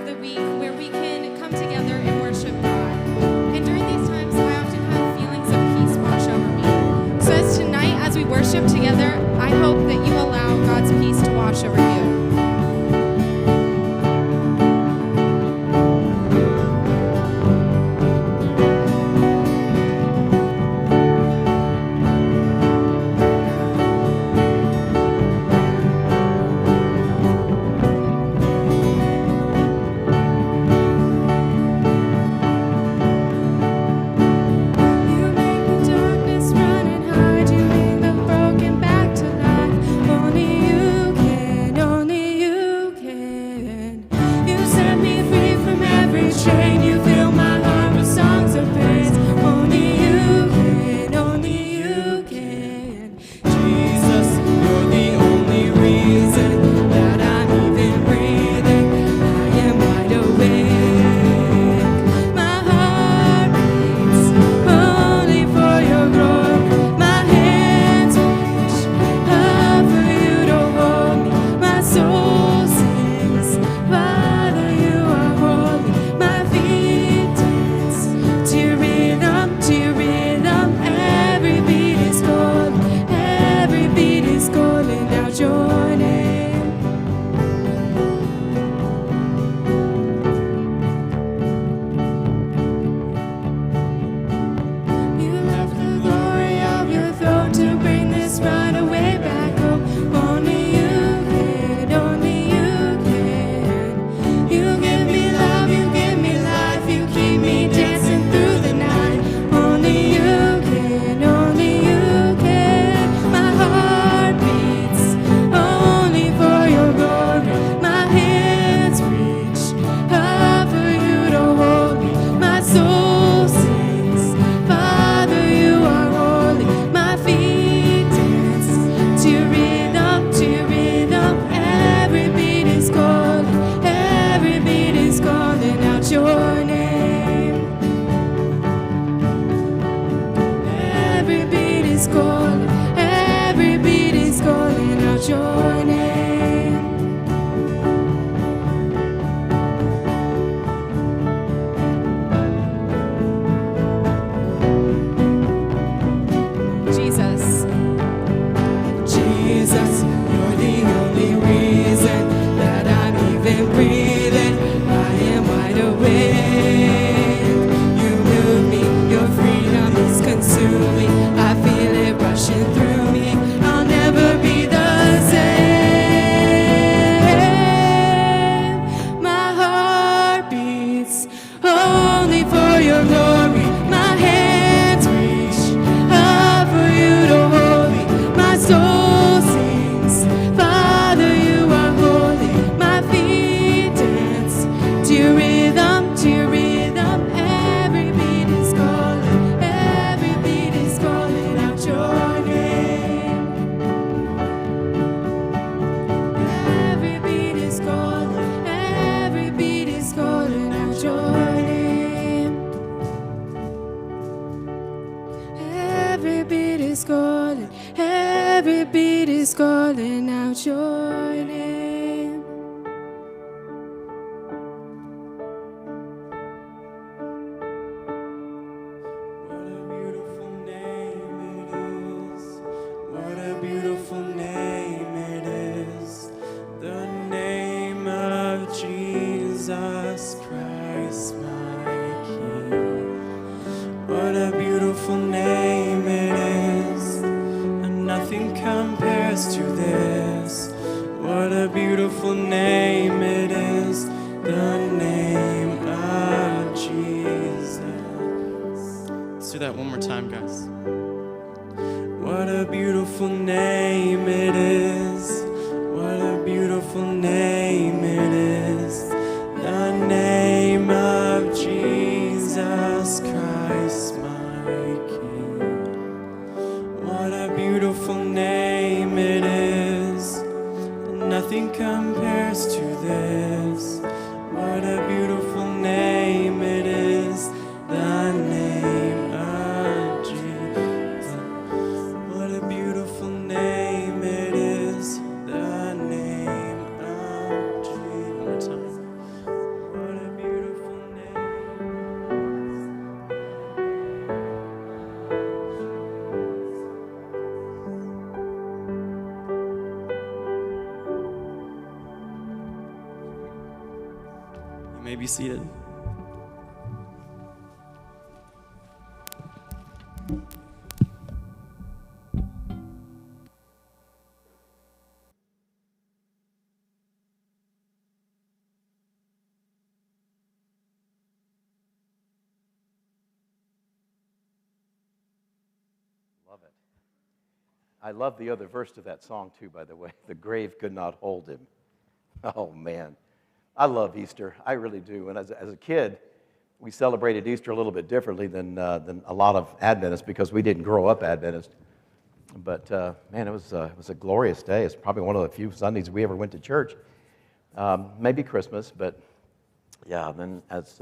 of the week where we can come together and worship God. And during these times, I often have feelings of peace wash over me. So as tonight, as we worship together, I hope that you allow God's peace to wash over you. calling out your name. What a beautiful name it is. What a beautiful name it is. The name of Jesus Christ, my King. What a beautiful name it is. And nothing compares to this. What a beautiful name it is. The name of Jesus. Let's do that one more time, guys. What a beautiful name it is. What a beautiful name it is. The name of Jesus Christ, my King. What a beautiful name it is. Nothing compares to this. What a beautiful name it is. The name of Jesus. What a beautiful name it is. may be seated. Love it. I love the other verse to that song, too, by the way. The grave could not hold him. Oh, man. I love Easter. I really do. And as a kid, we celebrated Easter a little bit differently than a lot of Adventists because we didn't grow up Adventist. But, man, it was a glorious day. It's probably one of the few Sundays we ever went to church. Maybe Christmas, but, yeah. Then as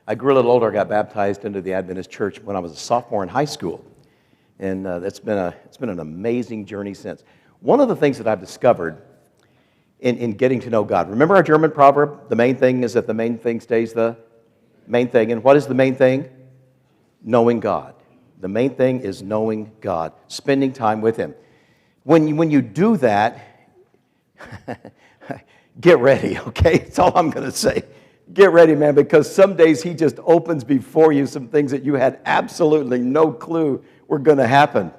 I grew a little older, I got baptized into the Adventist church when I was a sophomore in high school. And it's been an amazing journey since. One of the things that I've discovered in getting to know God, remember our German proverb, the main thing is that the main thing stays the main thing. And what is the main thing? Knowing God. The main thing is knowing God, spending time with Him. When you do that, get ready, okay? That's all I'm going to say. Get ready, man, because some days He just opens before you some things that you had absolutely no clue were going to happen.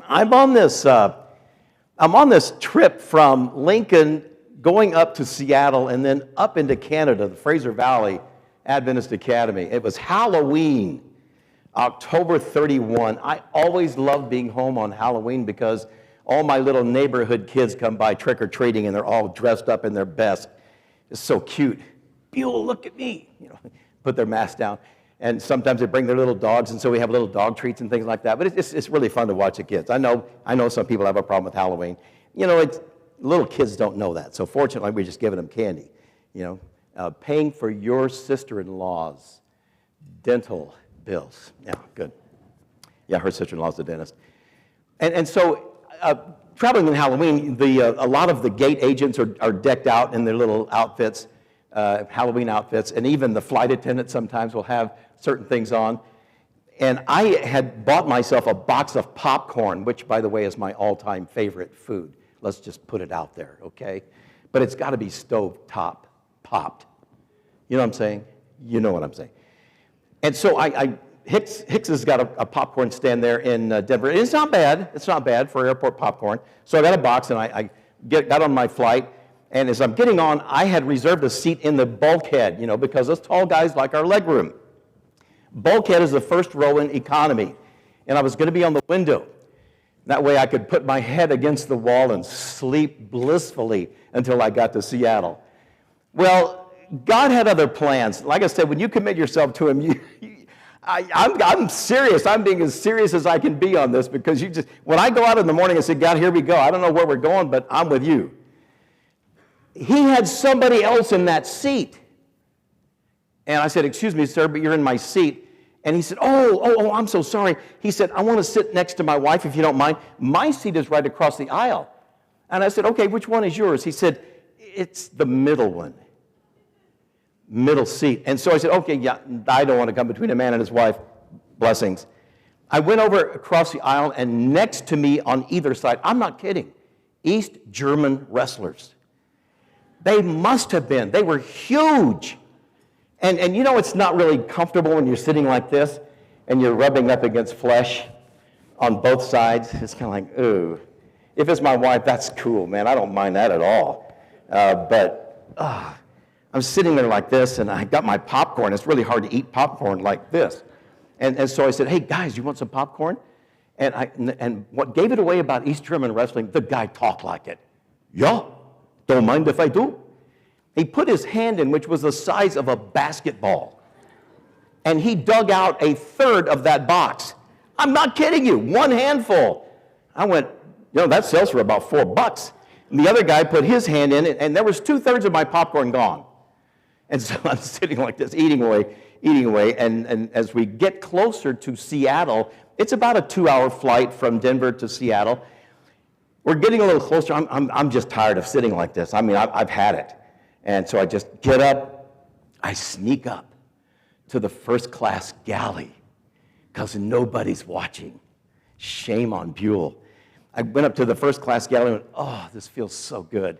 I'm on this trip from Lincoln going up to Seattle and then up into Canada, the Fraser Valley Adventist Academy. It was Halloween, October 31. I always loved being home on Halloween because all my little neighborhood kids come by trick-or-treating and they're all dressed up in their best. It's so cute. Buell, look at me. Put their mask down. And sometimes they bring their little dogs, and so we have little dog treats and things like that. But it's really fun to watch the kids. I know some people have a problem with Halloween. Little kids don't know that. So fortunately, we're just giving them candy. Paying for your sister-in-law's dental bills. Yeah, good. Yeah, her sister-in-law's a dentist. And so traveling in Halloween, a lot of the gate agents are decked out in their little outfits, Halloween outfits, and even the flight attendants sometimes will have certain things on. And I had bought myself a box of popcorn, which, by the way, is my all-time favorite food. Let's just put it out there, okay? But it's got to be stove-top popped. You know what I'm saying? You know what I'm saying. And so Hicks has got a popcorn stand there in Denver. It's not bad. It's not bad for airport popcorn. So I got a box, and I got on my flight. And as I'm getting on, I had reserved a seat in the bulkhead, because us tall guys like our legroom. Bulkhead is the first row in economy. And I was going to be on the window. That way I could put my head against the wall and sleep blissfully until I got to Seattle. Well, God had other plans. Like I said, when you commit yourself to Him, I'm serious. I'm being as serious as I can be on this because when I go out in the morning and say, God, here we go. I don't know where we're going, but I'm with you. He had somebody else in that seat. And I said, excuse me, sir, but you're in my seat. And he said, oh, I'm so sorry. He said, I want to sit next to my wife if you don't mind. My seat is right across the aisle. And I said, okay, which one is yours? He said, it's the middle one. Middle seat. And so I said, okay, yeah, I don't want to come between a man and his wife. Blessings. I went over across the aisle, and next to me on either side, I'm not kidding, East German wrestlers. They must have been. They were huge. And it's not really comfortable when you're sitting like this and you're rubbing up against flesh on both sides. It's kind of like, ooh. If it's my wife, that's cool, man. I don't mind that at all. But I'm sitting there like this, and I got my popcorn. It's really hard to eat popcorn like this. And so I said, hey, guys, you want some popcorn? And what gave it away about East German wrestling, the guy talked like it. Yeah, don't mind if I do. He put his hand in, which was the size of a basketball, and he dug out a third of that box. I'm not kidding you, one handful. I went, that sells for about $4. And the other guy put his hand in it, and there was 2/3 of my popcorn gone. And so I'm sitting like this, eating away, and as we get closer to Seattle, it's about a 2-hour flight from Denver to Seattle. We're getting a little closer. I'm just tired of sitting like this. I mean, I've had it. And so I just get up, I sneak up to the first class galley because nobody's watching. Shame on Buell. I went up to the first class galley and went, oh, this feels so good.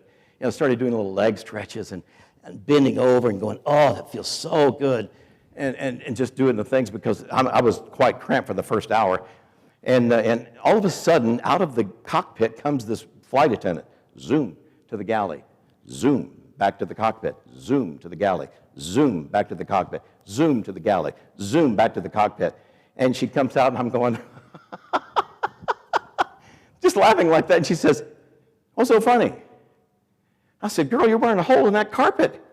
Started doing little leg stretches, and and bending over and going, oh, that feels so good, and just doing the things because I was quite cramped for the first hour. And all of a sudden, out of the cockpit comes this flight attendant. Zoom to the galley. Zoom back to the cockpit. Zoom to the galley. Zoom back to the cockpit. Zoom to the galley. Zoom back to the cockpit. And she comes out, and I'm going, just laughing like that. And she says, what's so funny? I said, girl, you're wearing a hole in that carpet.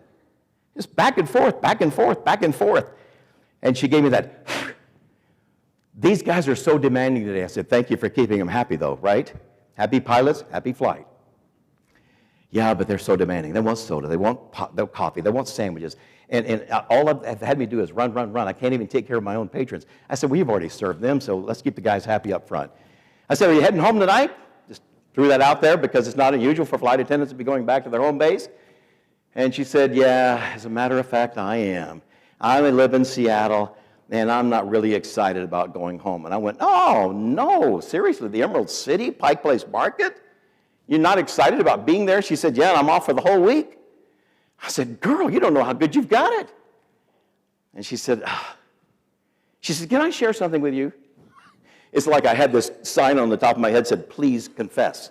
Just back and forth, back and forth, back and forth. And she gave me that. These guys are so demanding today. I said, thank you for keeping them happy, though, right? Happy pilots, happy flight. Yeah, but they're so demanding. They want soda, they want coffee, they want sandwiches. And all they've had me do is run, run, run. I can't even take care of my own patrons. I said, we've already served them, so let's keep the guys happy up front. I said, are you heading home tonight? Just threw that out there because it's not unusual for flight attendants to be going back to their home base. And she said, yeah, as a matter of fact, I am. I only live in Seattle, and I'm not really excited about going home. And I went, oh, no, seriously, the Emerald City, Pike Place Market? You're not excited about being there? She said, yeah, and I'm off for the whole week. I said, girl, you don't know how good you've got it. And she said, can I share something with you? It's like I had this sign on the top of my head that said, please confess.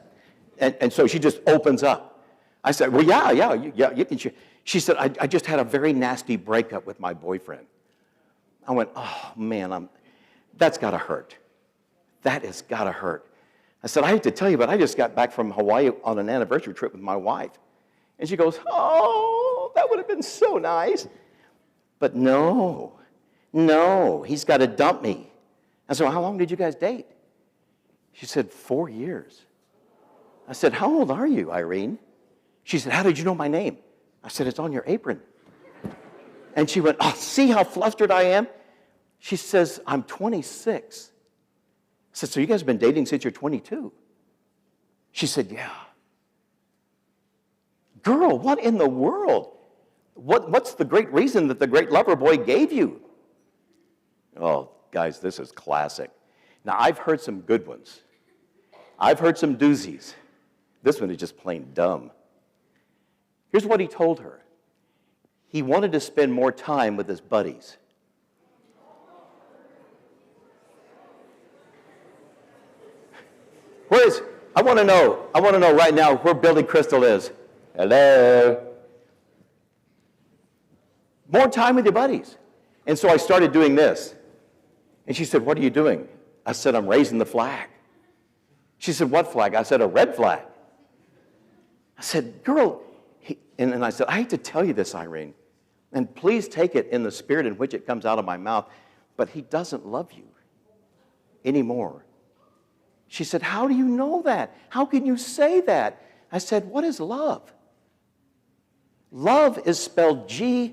And so she just opens up. I said, well, yeah, you can share. She said, I just had a very nasty breakup with my boyfriend. I went, oh, man, that's got to hurt. That has got to hurt. I said, I hate to tell you, but I just got back from Hawaii on an anniversary trip with my wife. And she goes, oh, that would have been so nice. But no, he's got to dump me. I said, well, how long did you guys date? She said, 4 years. I said, how old are you, Irene? She said, how did you know my name? I said, it's on your apron. And she went, oh, see how flustered I am? She says, I'm 26. I said, so you guys have been dating since you're 22? She said, yeah. Girl, what in the world? What's the great reason that the great lover boy gave you? Oh, guys, this is classic. Now, I've heard some good ones. I've heard some doozies. This one is just plain dumb. Here's what he told her. He wanted to spend more time with his buddies. I want to know right now where Billy Crystal is. Hello. More time with your buddies. And so I started doing this. And she said, what are you doing? I said, I'm raising the flag. She said, what flag? I said, a red flag. I said, girl, and I said, I hate to tell you this, Irene, and please take it in the spirit in which it comes out of my mouth, but he doesn't love you anymore. She said, how do you know that? How can you say that? I said, what is love? Love is spelled G-I-V-E.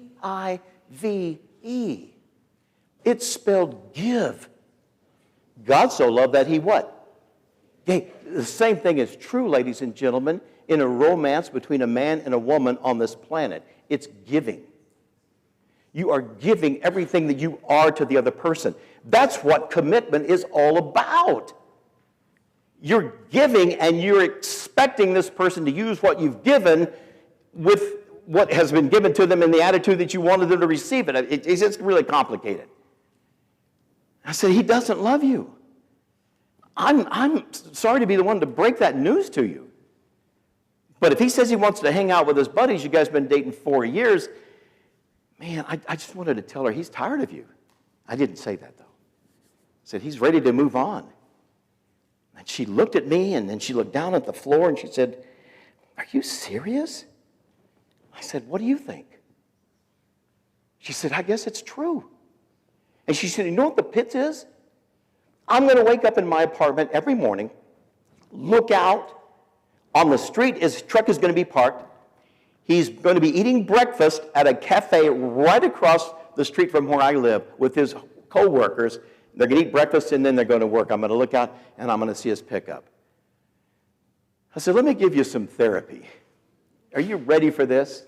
It's spelled give. God so loved that he what? Gave. The same thing is true, ladies and gentlemen, in a romance between a man and a woman on this planet. It's giving. You are giving everything that you are to the other person. That's what commitment is all about. You're giving and you're expecting this person to use what you've given with what has been given to them in the attitude that you wanted them to receive it. It's really complicated. I said, he doesn't love you. I'm sorry to be the one to break that news to you. But if he says he wants to hang out with his buddies, you guys have been dating 4 years, man, I just wanted to tell her he's tired of you. I didn't say that, though. I said, he's ready to move on. And she looked at me, and then she looked down at the floor, and she said, are you serious? I said, what do you think? She said, I guess it's true. And she said, you know what the pits is? I'm going to wake up in my apartment every morning, look out. On the street, his truck is going to be parked. He's going to be eating breakfast at a cafe right across the street from where I live with his co-workers. They're going to eat breakfast, and then they're going to work. I'm going to look out, and I'm going to see his pickup. I said, let me give you some therapy. Are you ready for this?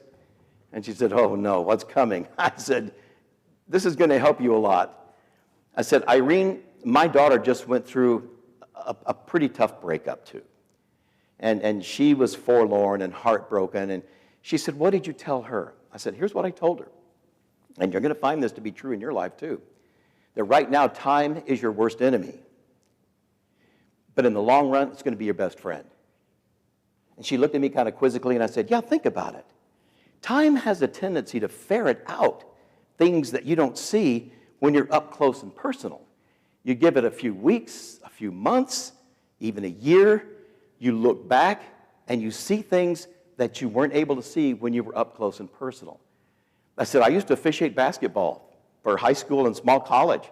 And she said, oh, no, what's coming? I said, this is going to help you a lot. I said, Irene, my daughter just went through a pretty tough breakup, too. And she was forlorn and heartbroken. And she said, what did you tell her? I said, here's what I told her. And you're going to find this to be true in your life too. That right now, time is your worst enemy. But in the long run, it's going to be your best friend. And she looked at me kind of quizzically, and I said, yeah, think about it. Time has a tendency to ferret out things that you don't see when you're up close and personal. You give it a few weeks, a few months, even a year, you look back, and you see things that you weren't able to see when you were up close and personal. I said, I used to officiate basketball for high school and small college.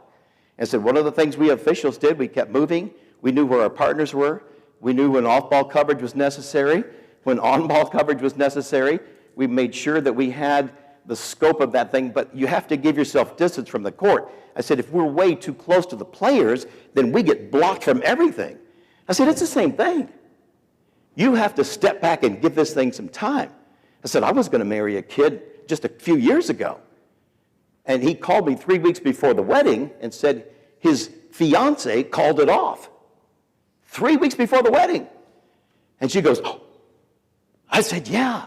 And said, one of the things we officials did, we kept moving. We knew where our partners were. We knew when off-ball coverage was necessary, when on-ball coverage was necessary. We made sure that we had the scope of that thing, but you have to give yourself distance from the court. I said, if we're way too close to the players, then we get blocked from everything. I said, it's the same thing. You have to step back and give this thing some time. I said, I was going to marry a kid just a few years ago. And he called me 3 weeks before the wedding and said his fiance called it off. 3 weeks before the wedding. And she goes, oh. I said, yeah.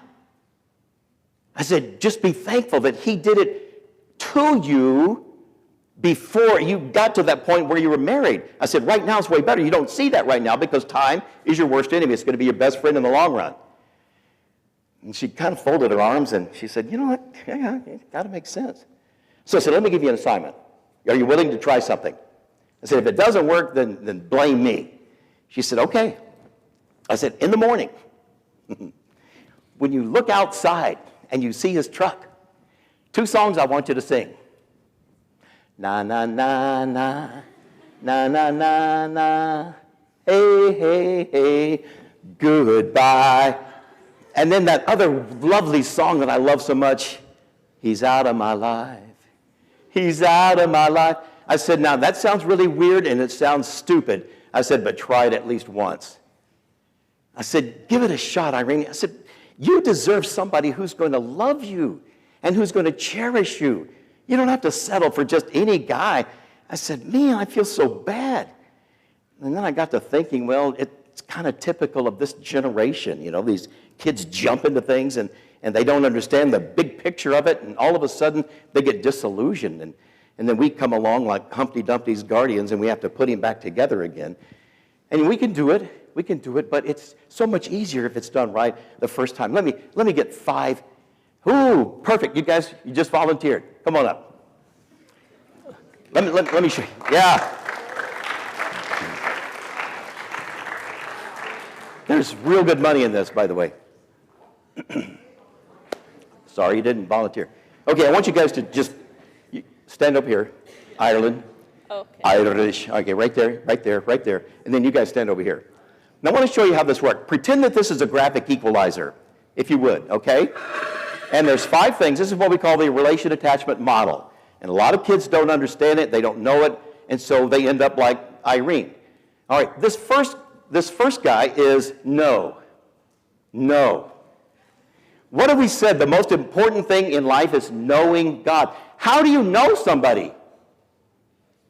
I said, just be thankful that he did it to you before you got to that point where you were married. I said, right now it's way better. You don't see that right now because time is your worst enemy. It's going to be your best friend in the long run. And she kind of folded her arms and she said, you know what? Yeah, it got to make sense. So I said, let me give you an assignment. Are you willing to try something? I said, if it doesn't work, then blame me. She said, okay. I said, in the morning, when you look outside and you see his truck, 2 songs I want you to sing. Na, na, na, na, na, na, na, na, hey, hey, hey, goodbye. And then that other lovely song that I love so much, he's out of my life. He's out of my life. I said, now that sounds really weird and it sounds stupid. I said, but try it at least once. I said, give it a shot, Irene. I said, you deserve somebody who's going to love you and who's going to cherish you. You don't have to settle for just any guy. I said, man, I feel so bad. And then I got to thinking, well, it's kind of typical of this generation. You know, these kids jump into things and they don't understand the big picture of it, and all of a sudden they get disillusioned. And then we come along like Humpty Dumpty's guardians, and we have to put him back together again. And we can do it, but it's so much easier if it's done right the first time. Let me get 5. Ooh, perfect. You guys, you just volunteered. Come on up. Let me show you. Yeah. There's real good money in this, by the way. Sorry, you didn't volunteer. Okay, I want you guys to just stand up here. Ireland. Okay. Irish. Okay, right there. And then you guys stand over here. Now I want to show you how this works. Pretend that this is a graphic equalizer, if you would, okay? And there's 5 things. This is what we call the relation attachment model. And a lot of kids don't understand it, they don't know it, and so they end up like Irene. All right, this first guy is no. No. What have we said? The most important thing in life is knowing God. How do you know somebody?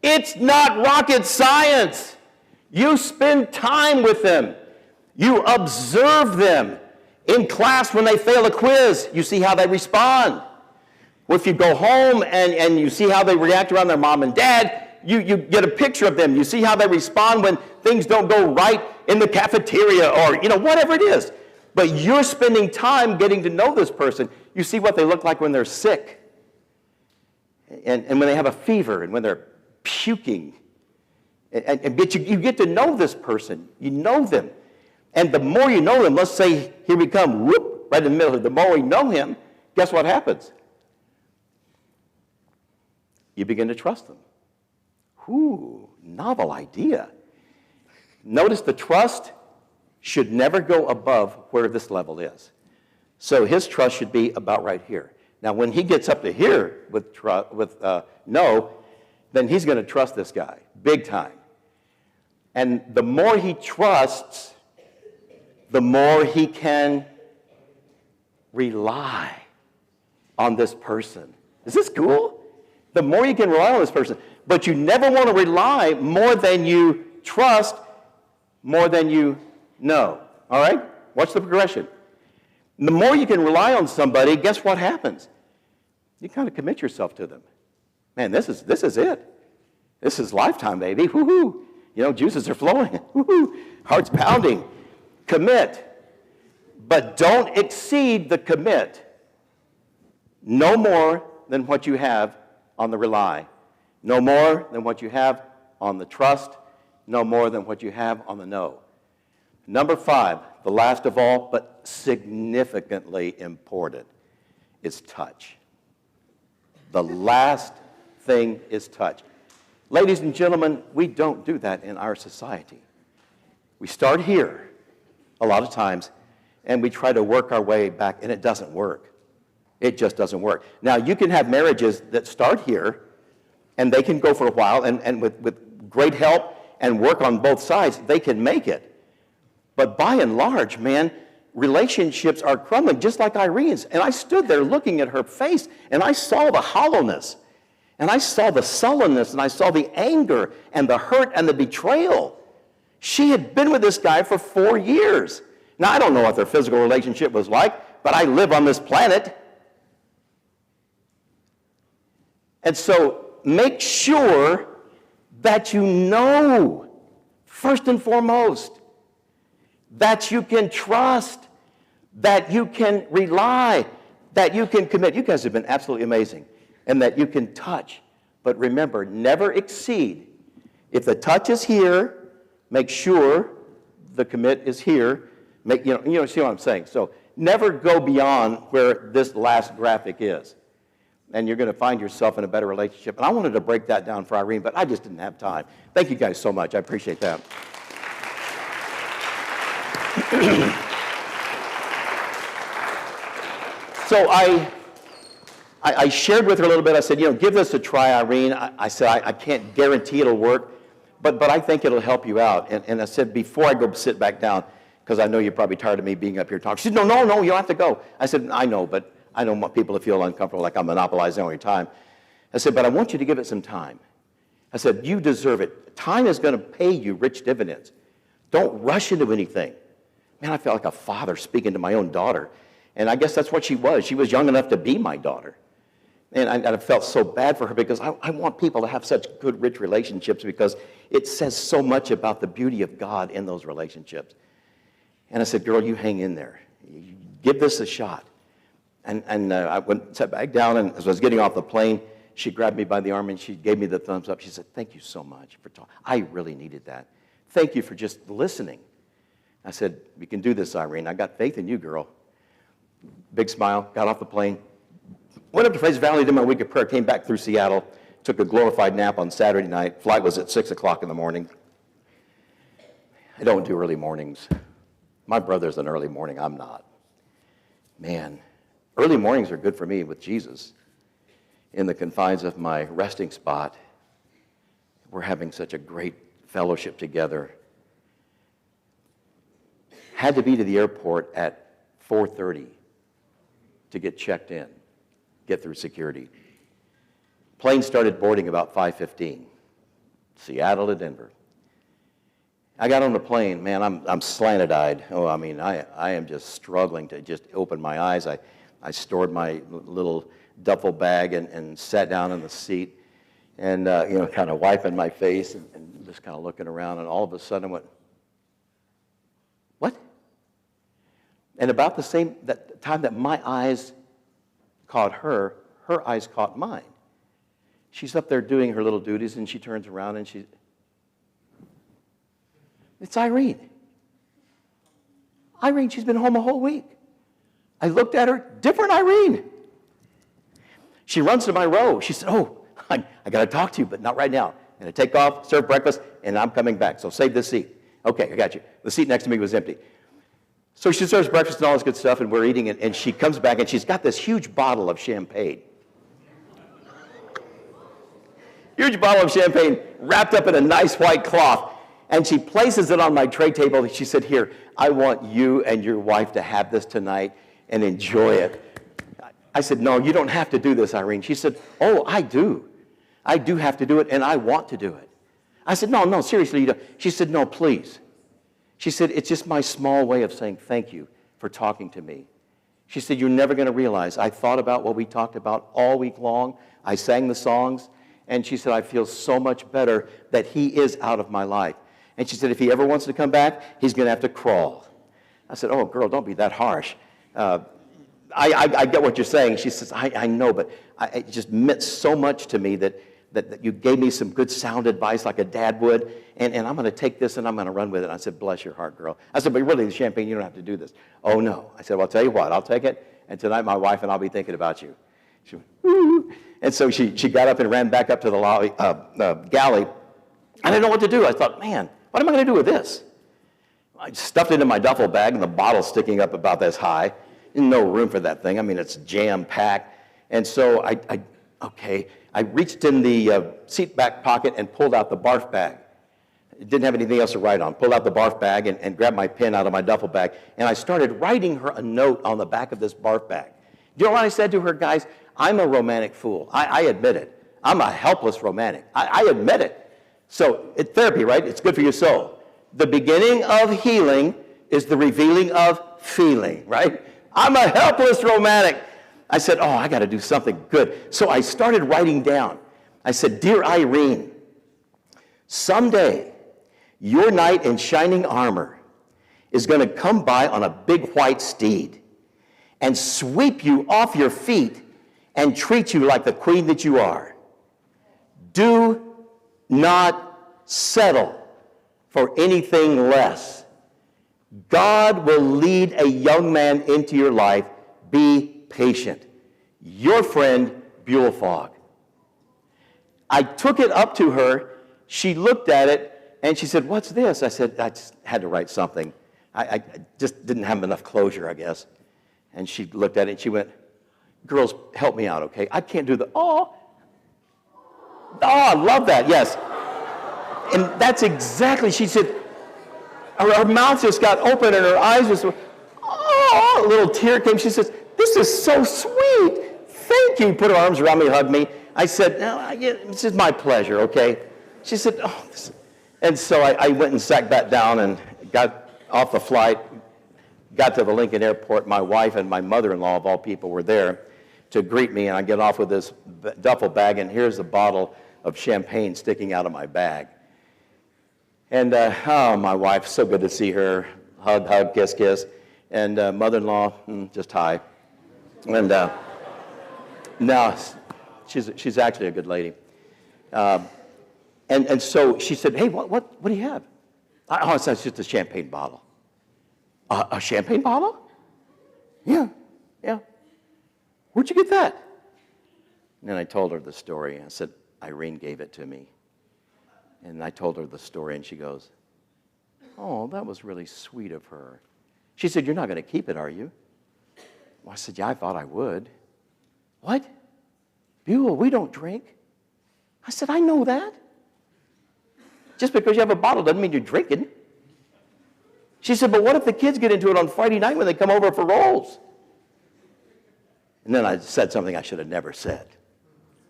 It's not rocket science. You spend time with them. You observe them. In class, when they fail a quiz, you see how they respond. Well, if you go home and you see how they react around their mom and dad, you get a picture of them. You see how they respond when things don't go right in the cafeteria or, whatever it is. But you're spending time getting to know this person. You see what they look like when they're sick and when they have a fever and when they're puking. But you get to know this person. You know them. And the more you know them, let's say here we come, whoop, right in the middle. The more we know him, guess what happens? You begin to trust them. Ooh, novel idea. Notice the trust should never go above where this level is. So his trust should be about right here. Now, when he gets up to here with no, then he's going to trust this guy big time. And the more he trusts, the more he can rely on this person. Is this cool? The more you can rely on this person. But you never want to rely more than you trust, more than you know. All right? Watch the progression. The more you can rely on somebody, guess what happens? you kind of commit yourself to them. Man, this is it. This is lifetime, baby. Woo-hoo. Juices are flowing. Woo-hoo. Heart's pounding. Commit. But don't exceed the commit. No more than what you have on the rely. No more than what you have on the trust. No more than what you have on the know. Number 5, the last of all, but significantly important, is touch. The last thing is touch. Ladies and gentlemen, we don't do that in our society. We start here a lot of times, and we try to work our way back, and it doesn't work. It just doesn't work. Now, you can have marriages that start here, and they can go for a while, and with great help and work on both sides, they can make it. But by and large, man, relationships are crumbling, just like Irene's. And I stood there looking at her face, and I saw the hollowness, and I saw the sullenness, and I saw the anger, and the hurt, and the betrayal. She had been with this guy for 4 years. Now, I don't know what their physical relationship was like, but I live on this planet. And so make sure that you know, first and foremost, that you can trust, that you can rely, that you can commit. You guys have been absolutely amazing. And that you can touch. But remember, never exceed. If the touch is here, make sure the commit is here. You see what I'm saying? So never go beyond where this last graphic is. And you're going to find yourself in a better relationship. And I wanted to break that down for Irene, but I just didn't have time. Thank you guys so much. I appreciate that. So I shared with her a little bit. I said, give this a try, Irene. I said, I can't guarantee it'll work, but I think it'll help you out. And I said, before I go sit back down, because I know you're probably tired of me being up here talking. She said, no, you don't have to go. I said, I know, but I don't want people to feel uncomfortable like I'm monopolizing all your time. I said, but I want you to give it some time. I said, you deserve it. Time is going to pay you rich dividends. Don't rush into anything. Man, I felt like a father speaking to my own daughter. And I guess that's what she was. She was young enough to be my daughter. And I felt so bad for her because I want people to have such good, rich relationships because it says so much about the beauty of God in those relationships. And I said, girl, you hang in there. You give this a shot. And I sat back down, and as I was getting off the plane, she grabbed me by the arm, and she gave me the thumbs up. She said, thank you so much for talking. I really needed that. Thank you for just listening. I said, we can do this, Irene. I got faith in you, girl. Big smile, got off the plane, went up to Fraser Valley, did my week of prayer, came back through Seattle, took a glorified nap on Saturday night. Flight was at 6 o'clock in the morning. I don't do early mornings. My brother's an early morning. I'm not. Man, early mornings are good for me with Jesus. In the confines of my resting spot, we're having such a great fellowship together. Had to be to the airport at 4:30 to get checked in, get through security. Plane started boarding about 5:15, Seattle to Denver. I got on the plane, man, I'm slanted-eyed. Oh, I mean, I am just struggling to just open my eyes. I stored my little duffel bag and sat down in the seat and, kind of wiping my face and just kind of looking around, and all of a sudden I went, what? And about the same that time that my eyes caught her eyes caught mine. She's up there doing her little duties, and she turns around and it's Irene. Irene, she's been home a whole week. I looked at her, different Irene. She runs to my row. She said, oh, I got to talk to you, but not right now. I'm going to take off, serve breakfast, and I'm coming back, so save this seat. Okay, I got you. The seat next to me was empty. So she serves breakfast and all this good stuff, and we're eating, and she comes back, and she's got this huge bottle of champagne. Huge bottle of champagne wrapped up in a nice white cloth. And she places it on my tray table. She said, here, I want you and your wife to have this tonight and enjoy it. I said, no, you don't have to do this, Irene. She said, oh, I do. I do have to do it, and I want to do it. I said, no, seriously, you don't. She said, no, please. She said, it's just my small way of saying thank you for talking to me. She said, you're never going to realize. I thought about what we talked about all week long. I sang the songs. And she said, I feel so much better that he is out of my life. And she said, if he ever wants to come back, he's going to have to crawl. I said, oh, girl, don't be that harsh. I get what you're saying. She says, I know, but it just meant so much to me that you gave me some good sound advice like a dad would, and I'm going to take this and I'm going to run with it. I said, bless your heart, girl. I said, but really, the champagne, you don't have to do this. Oh, no. I said, well, I'll tell you what, I'll take it, and tonight my wife and I'll be thinking about you. She went, woo. And so she got up and ran back up to the galley. I didn't know what to do. I thought, man, what am I going to do with this? I stuffed it in my duffel bag, and the bottle's sticking up about this high. No room for that thing. I mean, it's jam-packed. And so I reached in the seat back pocket and pulled out the barf bag. It didn't have anything else to write on. Pulled out the barf bag and grabbed my pen out of my duffel bag, and I started writing her a note on the back of this barf bag. Do you know what I said to her, guys? I'm a romantic fool. I admit it. I'm a helpless romantic. I admit it. So it's therapy, right? It's good for your soul. The beginning of healing is the revealing of feeling, right? I'm a helpless romantic. I said, oh, I got to do something good. So I started writing down. I said, dear Irene, someday your knight in shining armor is going to come by on a big white steed and sweep you off your feet and treat you like the queen that you are. Do not settle for anything less. God will lead a young man into your life. Be patient. Your friend, Buellfog. I took it up to her. She looked at it, and she said, what's this? I said, I just had to write something. I just didn't have enough closure, I guess. And she looked at it, and she went, girls, help me out, okay? I can't do the, oh, I love that, yes. And that's exactly, she said, her mouth just got open and her eyes just, oh, a little tear came. She says, this is so sweet. Thank you. Put her arms around me, hugged me. I said, no, this is my pleasure, okay? She said, oh. And so I went and sat back down and got off the flight, got to the Lincoln Airport. My wife and my mother-in-law, of all people, were there to greet me, and I get off with this duffel bag, and here's a bottle of champagne sticking out of my bag. And, oh, my wife, so good to see her. Hug, hug, kiss, kiss. And mother-in-law, just hi. And now, she's actually a good lady. And so she said, hey, what do you have? Oh, it's just a champagne bottle. A champagne bottle? Yeah. Where'd you get that? And then I told her the story. I said, Irene gave it to me. And I told her the story, and she goes, oh, that was really sweet of her. She said, you're not going to keep it, are you? Well, I said, yeah, I thought I would. What? Buell, we don't drink. I said, I know that. Just because you have a bottle doesn't mean you're drinking. She said, but what if the kids get into it on Friday night when they come over for rolls? And then I said something I should have never said.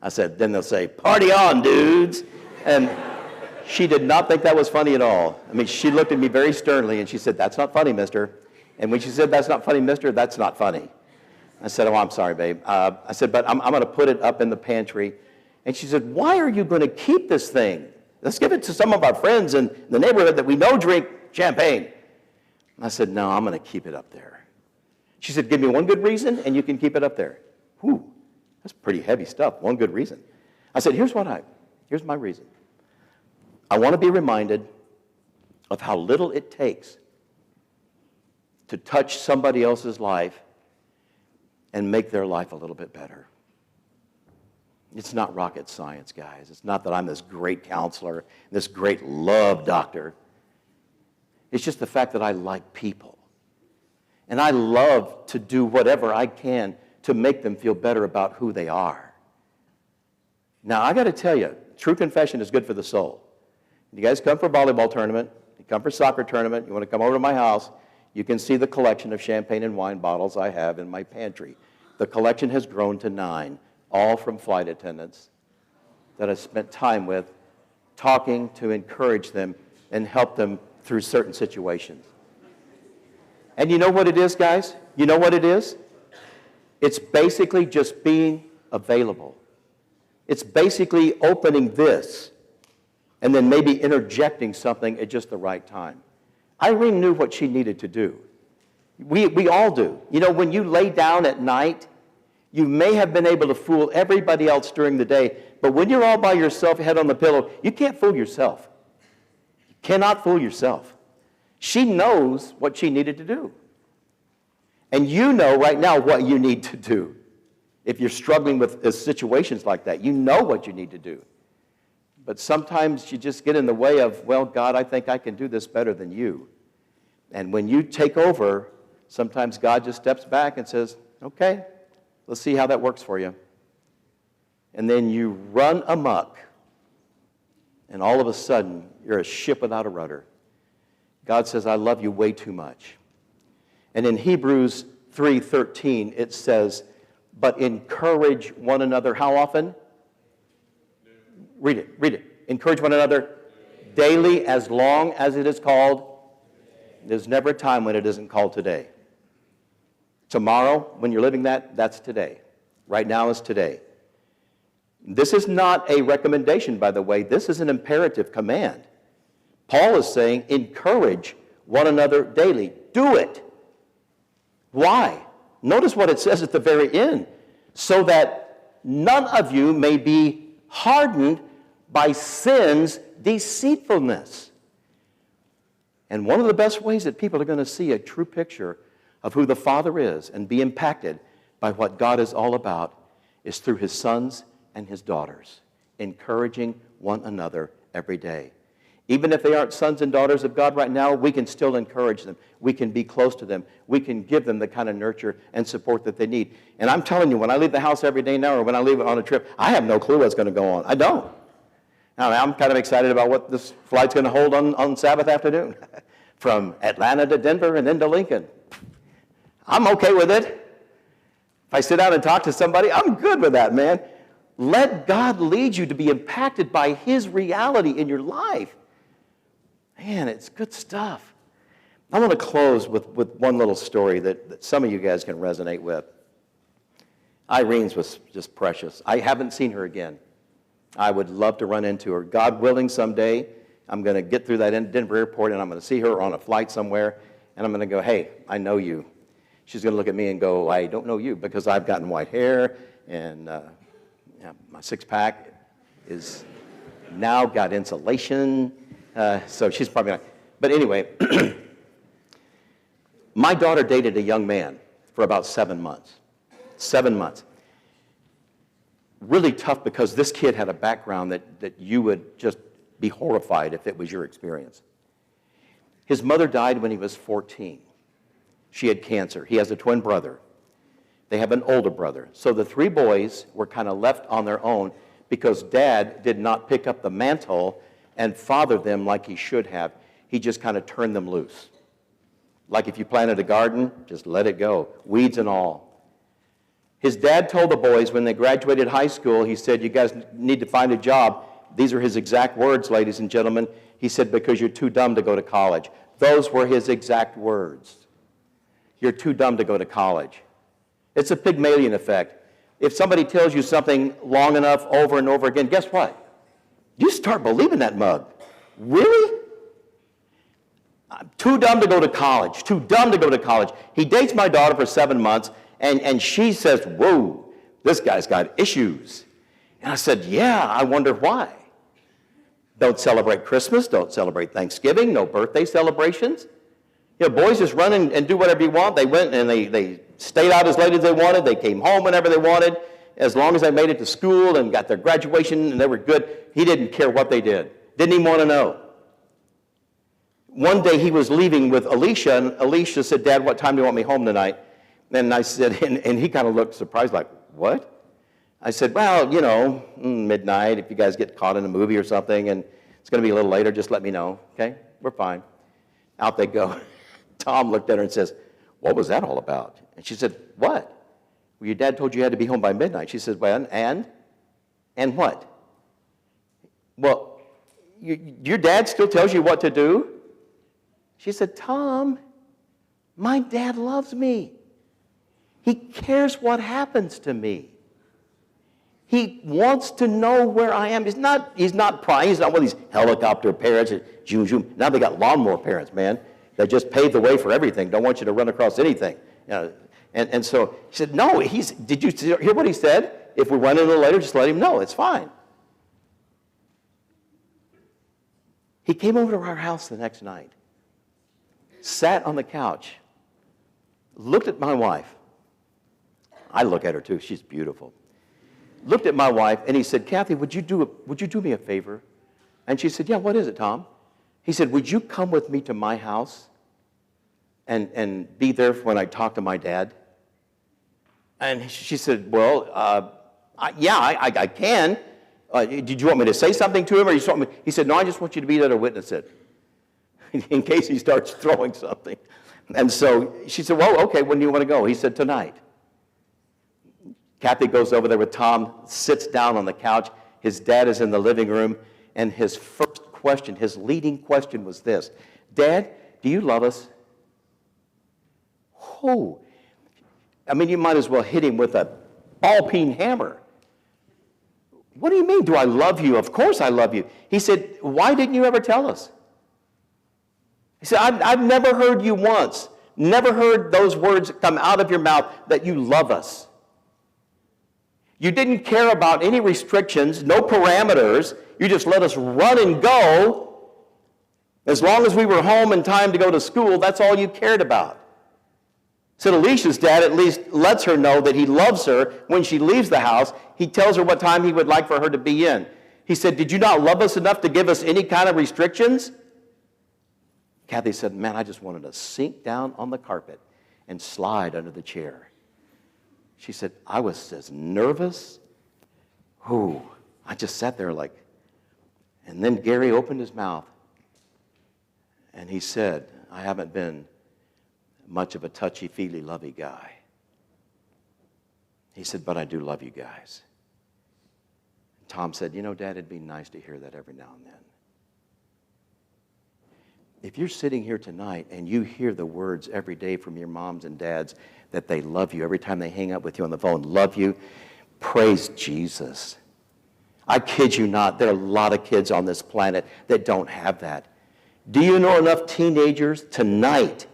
I said, then they'll say, party on, dudes. And she did not think that was funny at all. I mean, she looked at me very sternly, and she said, that's not funny, mister. And when she said, that's not funny, mister, that's not funny. I said, oh, I'm sorry, babe. I said, but I'm going to put it up in the pantry. And she said, why are you going to keep this thing? Let's give it to some of our friends in the neighborhood that we know drink champagne. And I said, no, I'm going to keep it up there. She said, give me one good reason, and you can keep it up there. Whew, that's pretty heavy stuff, one good reason. I said, here's my reason. I want to be reminded of how little it takes to touch somebody else's life and make their life a little bit better. It's not rocket science, guys. It's not that I'm this great counselor, this great love doctor. It's just the fact that I like people. And I love to do whatever I can to make them feel better about who they are. Now, I got to tell you, true confession is good for the soul. You guys come for a volleyball tournament, you come for a soccer tournament, you want to come over to my house, you can see the collection of champagne and wine bottles I have in my pantry. The collection has grown to 9, all from flight attendants that I spent time with, talking to encourage them and help them through certain situations. And you know what it is, guys? You know what it is? It's basically just being available. It's basically opening this and then maybe interjecting something at just the right time. Irene knew what she needed to do. We all do. You know, when you lay down at night, you may have been able to fool everybody else during the day, but when you're all by yourself, head on the pillow, you can't fool yourself. You cannot fool yourself. She knows what she needed to do. And you know right now what you need to do. If you're struggling with situations like that, you know what you need to do. But sometimes you just get in the way of, well, God, I think I can do this better than you. And when you take over, sometimes God just steps back and says, okay, let's see how that works for you. And then you run amok, and all of a sudden, you're a ship without a rudder. God says, I love you way too much. And in Hebrews 3:13, it says, but encourage one another. How often? Read it. Encourage one another daily, as long as it is called. There's never a time when it isn't called today. Tomorrow, when you're living that, that's today. Right now is today. This is not a recommendation, by the way. This is an imperative command. Paul is saying, encourage one another daily. Do it. Why? Notice what it says at the very end. So that none of you may be hardened by sin's deceitfulness. And one of the best ways that people are going to see a true picture of who the Father is and be impacted by what God is all about is through his sons and his daughters, encouraging one another every day. Even if they aren't sons and daughters of God right now, we can still encourage them. We can be close to them. We can give them the kind of nurture and support that they need. And I'm telling you, when I leave the house every day now or when I leave on a trip, I have no clue what's going to go on. I don't. Now, I'm kind of excited about what this flight's going to hold on Sabbath afternoon from Atlanta to Denver and then to Lincoln. I'm okay with it. If I sit down and talk to somebody, I'm good with that, man. Let God lead you to be impacted by his reality in your life. Man, it's good stuff. I want to close with one little story that some of you guys can resonate with. Irene's was just precious. I haven't seen her again. I would love to run into her. God willing, someday, I'm going to get through that Denver airport, and I'm going to see her on a flight somewhere, and I'm going to go, hey, I know you. She's going to look at me and go, I don't know you, because I've gotten white hair, and my six-pack is now got insulation. So she's probably not. But anyway, my daughter dated a young man for about 7 months. 7 months. Really tough because this kid had a background that you would just be horrified if it was your experience. His mother died when he was 14. She had cancer. He has a twin brother. They have an older brother. So the three boys were kind of left on their own because Dad did not pick up the mantle and father them like he should have. He just kind of turned them loose. Like if you planted a garden, just let it go, weeds and all. His dad told the boys when they graduated high school, he said, you guys need to find a job. These are his exact words, ladies and gentlemen. He said, because you're too dumb to go to college. Those were his exact words. You're too dumb to go to college. It's a Pygmalion effect. If somebody tells you something long enough over and over again, guess what? You start believing that mug. Really? I'm too dumb to go to college. Too dumb to go to college. He dates my daughter for 7 months, and she says, whoa, this guy's got issues. And I said, yeah, I wonder why. Don't celebrate Christmas. Don't celebrate Thanksgiving. No birthday celebrations. You know, boys just run and do whatever you want. They went and they stayed out as late as they wanted. They came home whenever they wanted. As long as they made it to school and got their graduation and they were good, he didn't care what they did. Didn't even want to know. One day he was leaving with Alicia, and Alicia said, Dad, what time do you want me home tonight? And I said, and he kind of looked surprised, like, what? I said, well, you know, midnight, if you guys get caught in a movie or something, and it's going to be a little later, just let me know, okay? We're fine. Out they go. Tom looked at her and says, what was that all about? And she said, what? Well, your dad told you had to be home by midnight. She said, well, and? And what? Well, your dad still tells you what to do? She said, Tom, my dad loves me. He cares what happens to me. He wants to know where I am. He's not prying. He's not one of these helicopter parents. Zoom, zoom. Now they got lawnmower parents, man. That just pave the way for everything. Don't want you to run across anything. And so he said, no, did you hear what he said? If we run into later, just let him know. It's fine. He came over to our house the next night, sat on the couch, looked at my wife. I look at her too. She's beautiful. Looked at my wife, and he said, Kathy, would you do me a favor? And she said, yeah, what is it, Tom? He said, would you come with me to my house and be there when I talk to my dad? And she said, well, I can. Did you want me to say something to him? Or you want me? He said, no, I just want you to be there to witness it in case he starts throwing something. And so she said, well, okay, when do you want to go? He said, tonight. Kathy goes over there with Tom, sits down on the couch. His dad is in the living room, and his first question, his leading question was this: Dad, do you love us? Oh, I mean, you might as well hit him with a ball-peen hammer. What do you mean, do I love you? Of course I love you. He said, why didn't you ever tell us? He said, I've never heard you once, never heard those words come out of your mouth that you love us. You didn't care about any restrictions, no parameters. You just let us run and go. As long as we were home in time to go to school, that's all you cared about. So Alicia's dad at least lets her know that he loves her when she leaves the house. He tells her what time he would like for her to be in. He said, did you not love us enough to give us any kind of restrictions? Kathy said, man, I just wanted to sink down on the carpet and slide under the chair. She said, I was as nervous. Ooh, I just sat there like, and then Gary opened his mouth and he said, I haven't been much of a touchy-feely, lovey guy. He said, but I do love you guys. Tom said, you know, Dad, it'd be nice to hear that every now and then. If you're sitting here tonight and you hear the words every day from your moms and dads that they love you every time they hang up with you on the phone, love you, praise Jesus. I kid you not, there are a lot of kids on this planet that don't have that. Do you know enough teenagers tonight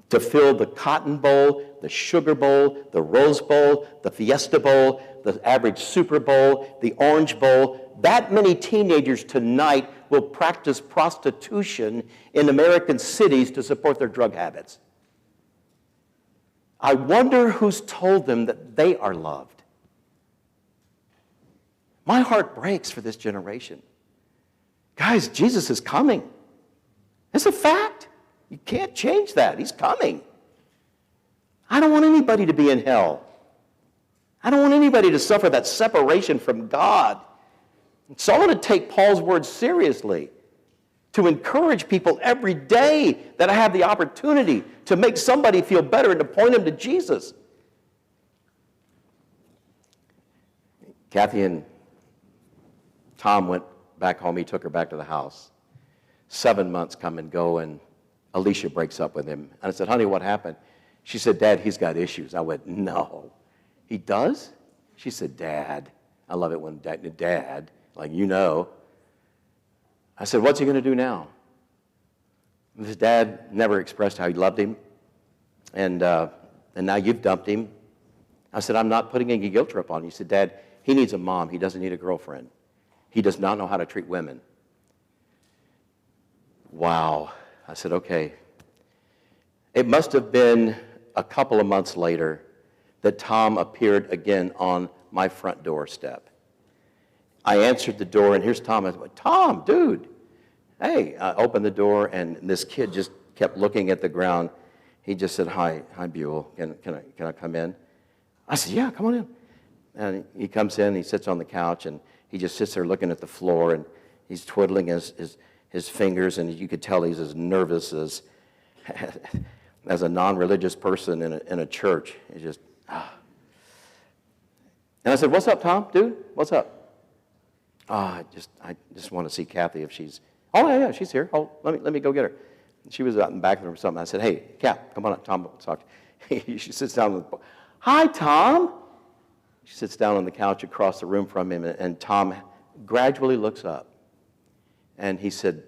to fill the Cotton Bowl, the Sugar Bowl, the Rose Bowl, the Fiesta Bowl, the average Super Bowl, the Orange Bowl? That many teenagers tonight will practice prostitution in American cities to support their drug habits. I wonder who's told them that they are loved. My heart breaks for this generation. Guys, Jesus is coming. It's a fact. You can't change that. He's coming. I don't want anybody to be in hell. I don't want anybody to suffer that separation from God. So I want to take Paul's words seriously, to encourage people every day that I have the opportunity to make somebody feel better and to point them to Jesus. Kathy and Tom went back home. He took her back to the house. 7 months come and go, and Alicia breaks up with him. And I said, honey, what happened? She said, Dad, he's got issues. I went, no. He does? She said, Dad. I love it when Dad, like you know. I said, what's he going to do now? His dad never expressed how he loved him. And now you've dumped him. I said, I'm not putting any guilt trip on him. He said, Dad, he needs a mom. He doesn't need a girlfriend. He does not know how to treat women. Wow. I said, okay. It must have been a couple of months later that Tom appeared again on my front doorstep. I answered the door, and here's Tom. I went, Tom, dude. Hey, I opened the door, and this kid just kept looking at the ground. He just said, hi, Buell. Can I come in? I said, yeah, come on in. And he comes in, he sits on the couch, and he just sits there looking at the floor, and he's twiddling his fingers, and you could tell he's as nervous as a non-religious person in a church. He's just, And I said, what's up, Tom, dude? What's up? I just want to see Kathy if she's, oh, yeah, she's here. Oh, let me go get her. She was out in the back of the room or something. I said, hey, Cap, come on up. Tom wants to talk to you. She sits down with, "Hi, Tom." She sits down on the couch across the room from him, and Tom gradually looks up. And he said,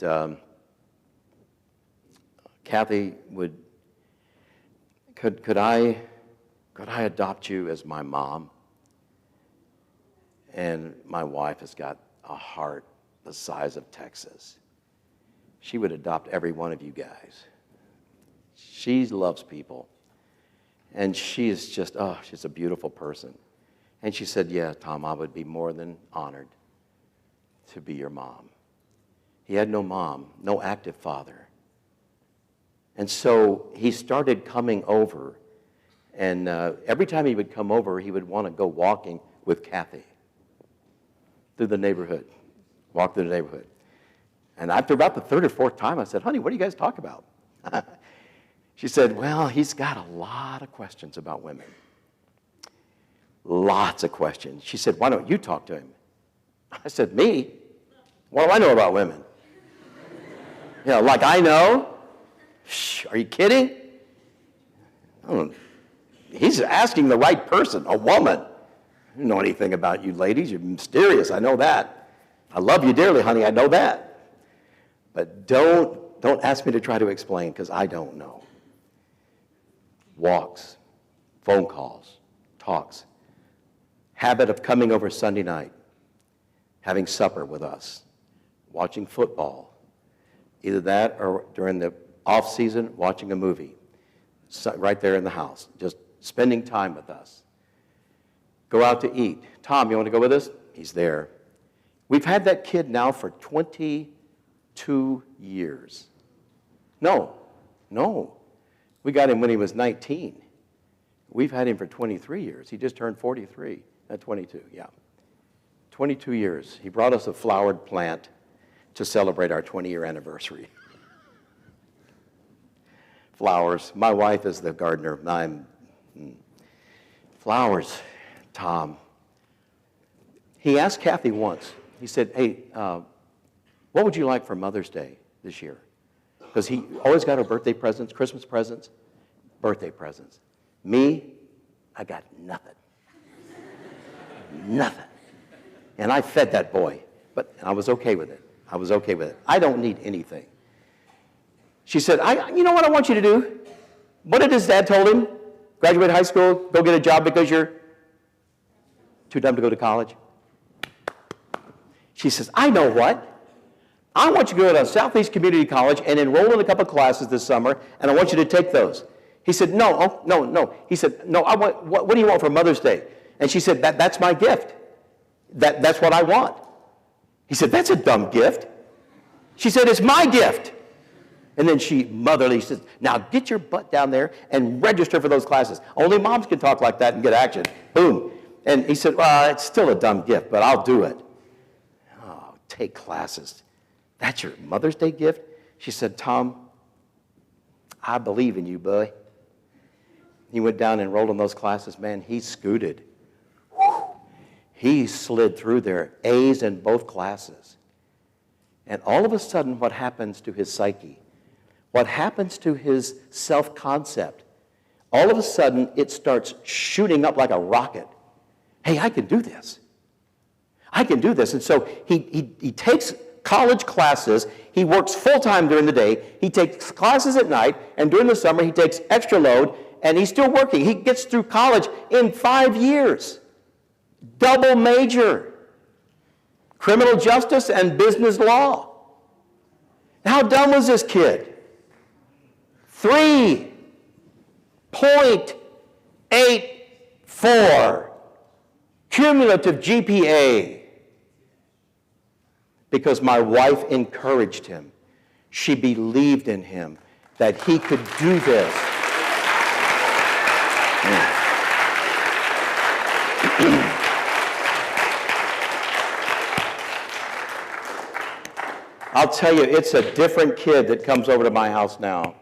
"Kathy, could I adopt you as my mom?" And my wife has got a heart the size of Texas. She would adopt every one of you guys. She loves people. And she is just, she's a beautiful person. And she said, "Yeah, Tom, I would be more than honored to be your mom." He had no mom, no active father. And so he started coming over. And every time he would come over, he would want to go walking with Kathy through the neighborhood, walk through the neighborhood. And after about the third or fourth time, I said, "Honey, what do you guys talk about?" She said, "Well, he's got a lot of questions about women. Lots of questions." She said, "Why don't you talk to him?" I said, "Me? What do I know about women?" Like I know? Shh, are you kidding? He's asking the right person, a woman. I don't know anything about you ladies. You're mysterious. I know that. I love you dearly, honey. I know that. But don't ask me to try to explain, because I don't know. Walks, phone calls, talks. Habit of coming over Sunday night, having supper with us, watching football. Either that or during the off season, watching a movie. Right there in the house, just spending time with us. Go out to eat. "Tom, you want to go with us?" He's there. We've had that kid now for 22 years. No. We got him when he was 19. We've had him for 23 years. He just turned 43. 22, yeah. 22 years. He brought us a flowered plant to celebrate our 20-year anniversary. Flowers. My wife is the gardener. Flowers, Tom. He asked Kathy once, he said, "Hey, what would you like for Mother's Day this year?" Because he always got her birthday presents, Christmas presents, birthday presents. Me, I got nothing. Nothing. And I fed that boy, but I was okay with it. I don't need anything. She said, "You know what I want you to do?" What did his dad told him? Graduate high school, go get a job because you're too dumb to go to college. She says, "I know what. I want you to go to Southeast Community College and enroll in a couple classes this summer, and I want you to take those." He said, No. He said, "No, what do you want for Mother's Day?" And she said, that's my gift. That's what I want." He said, "That's a dumb gift." She said, "It's my gift." And then she motherly says, "Now get your butt down there and register for those classes. Only moms can talk like that and get action." Boom. And he said, "Well, it's still a dumb gift, but I'll do it." Oh, take classes. That's your Mother's Day gift? She said, "Tom, I believe in you, boy." He went down and enrolled in those classes. Man, he scooted. Whew. He slid through there, A's in both classes. And all of a sudden, what happens to his psyche? What happens to his self-concept? All of a sudden, it starts shooting up like a rocket. Hey, I can do this. I can do this. And so he takes college classes. He works full-time during the day. He takes classes at night. And during the summer, he takes extra load. And he's still working. He gets through college in 5 years. Double major. Criminal justice and business law. How dumb was this kid? 3.84 cumulative GPA. Because my wife encouraged him. She believed in him that he could do this. I'll tell you, it's a different kid that comes over to my house now.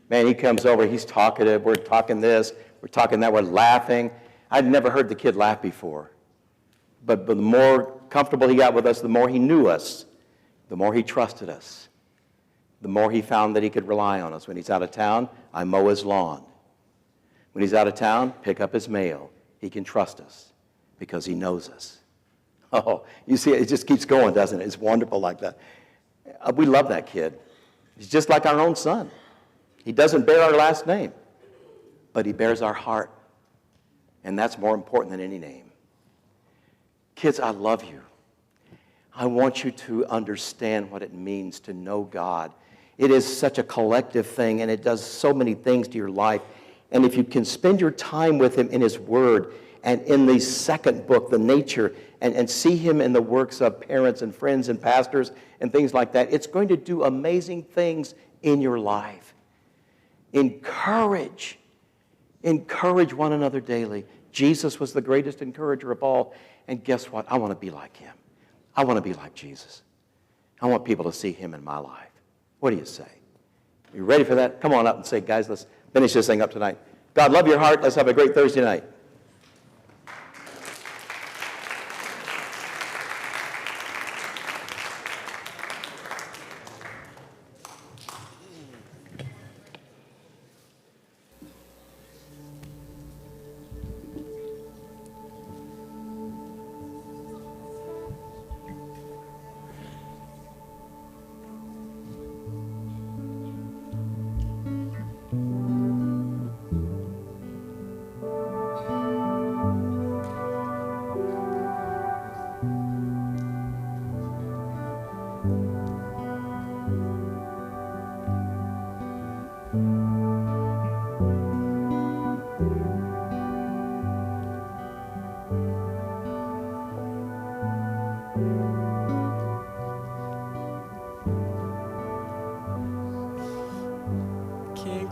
Man, he comes over, he's talkative, we're talking this, we're talking that, we're laughing. I'd never heard the kid laugh before. But the more comfortable he got with us, the more he knew us, the more he trusted us, the more he found that he could rely on us. When he's out of town, I mow his lawn. When he's out of town, pick up his mail. He can trust us because he knows us. Oh, you see, it just keeps going, doesn't it? It's wonderful like that. We love that kid. He's just like our own son. He doesn't bear our last name, but he bears our heart. And that's more important than any name. Kids, I love you. I want you to understand what it means to know God. It is such a collective thing, and it does so many things to your life. And if you can spend your time with him in his word and in the second book, the nature, and see him in the works of parents and friends and pastors and things like that, it's going to do amazing things in your life. Encourage one another daily. Jesus was the greatest encourager of all. And guess what? I want to be like him. I want to be like Jesus. I want people to see him in my life. What do you say? You ready for that? Come on up and say, guys, let's finish this thing up tonight. God, love your heart. Let's have a great Thursday night.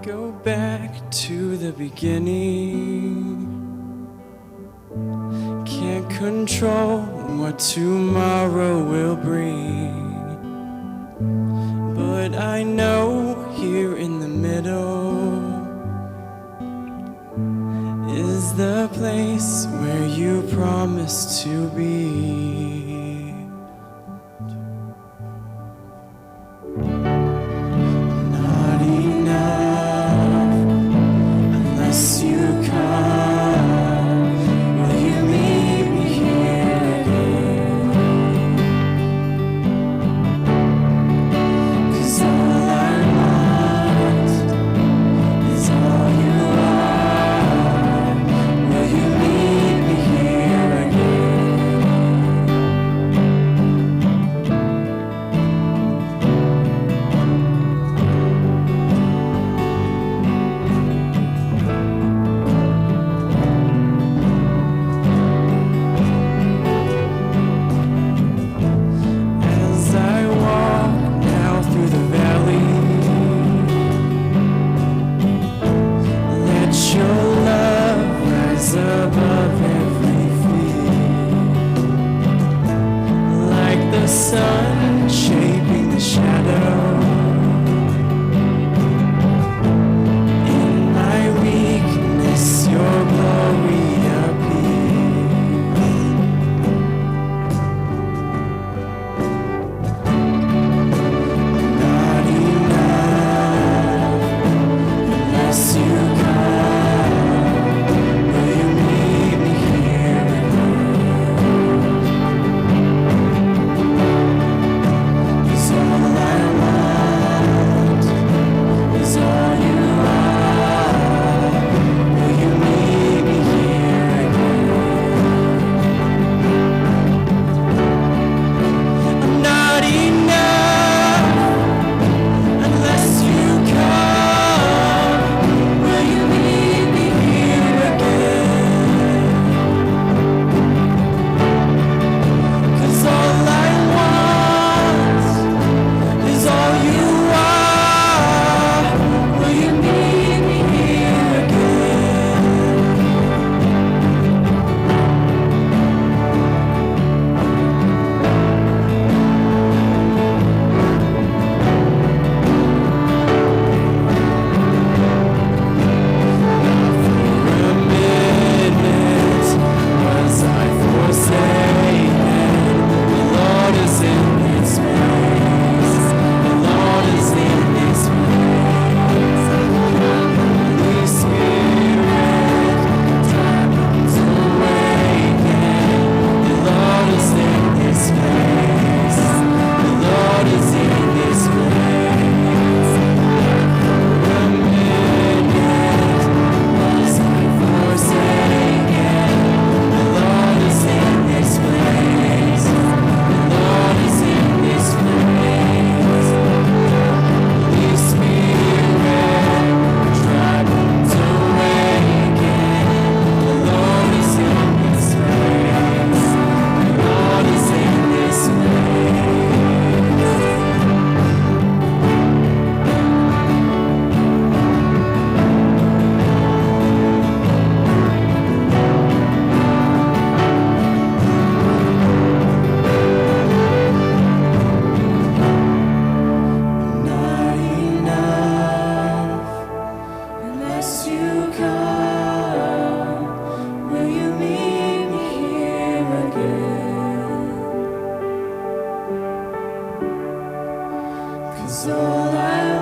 Go back to the beginning. Can't control what tomorrow will bring, but I know here in the middle is the place where you promised to be.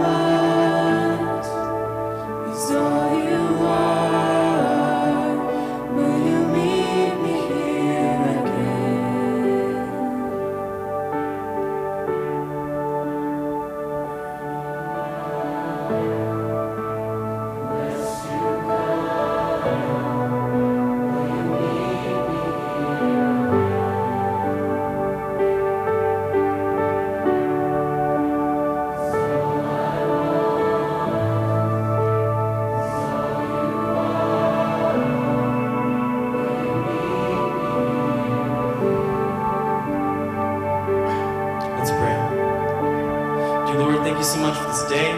want is all you are. Will you meet me here again? Let's pray. Dear Lord, thank you so much for this day.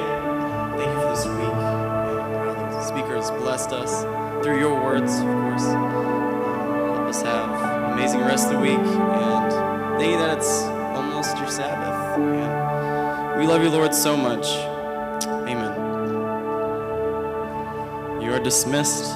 Thank you for this week. And how the speaker has blessed us through your words, of course. Help us have an amazing rest of the week. And thank you that it's almost your Sabbath. And we love you, Lord, so much. Amen. You are dismissed.